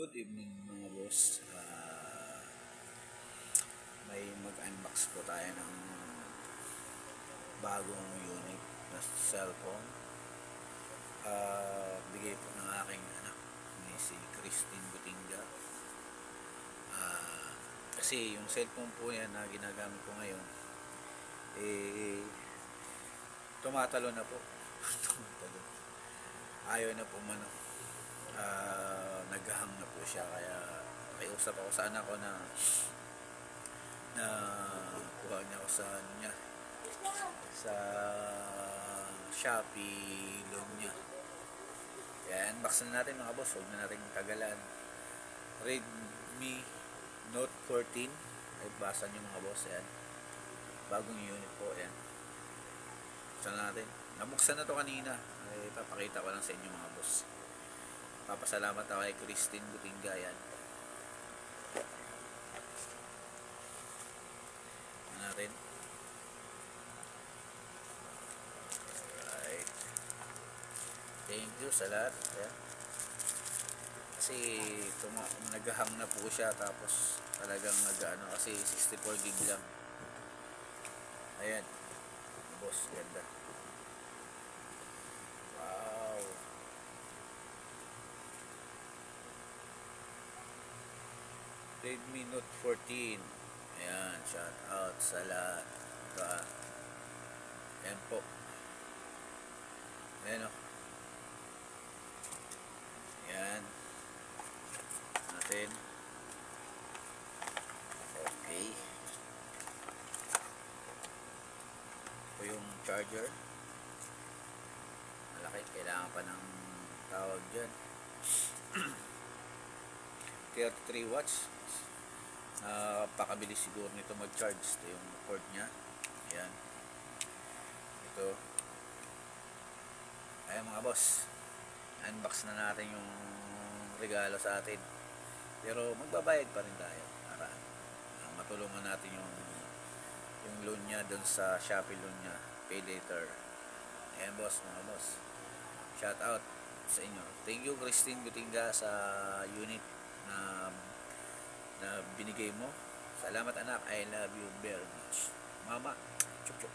Good evening mga boss. May mag-unbox po tayo ng bagong unit na cellphone. Bigay po ng aking anak, ni si Christine Butinga. Kasi yung cellphone po yan na ginagamit ko ngayon, tumatalo na po. Tumatalo. Ayaw na po mano. Naghahang na po siya, kaya nakiusap ako sa anak ko na kuha niya ako sa sa Shopee loan niya. Kaya unbox na natin mga boss, huwag na natin kagalan. Redmi Note 14, ay basa niyo mga boss, yan bagong unit po yan. Buksan natin, nabuksan na to kanina, ay papakita ko lang sa inyo mga boss. Papasalamat ako kay Christine Butinga, yan natin. Right. Thank you sa lahat. Ayan. Kasi naghahang na po siya, tapos talagang kasi 64 gig lang. Ayan. Boss, ganda. Wow. Redmi Note 14. Ayan, shout out sa lahat. Ayan po. Ayan o. Ayan. Natin. Okay. Ito yung charger. Malaki. Kailangan pa ng tawag dyan. 33 watts. Pakabilis siguro nito mag-charge. Ito yung cord nya. Ayan. Ito. Ayan mga boss, unbox na natin yung regalo sa atin, pero magbabayad pa rin tayo para matulungan natin yung loan nya doon sa Shopee loan nya, pay later. Ayan boss, mga boss, shout out sa inyo. Thank you Christine Butinga sa unit na binigay mo. Salamat anak, I love you very much mama. Chup chup.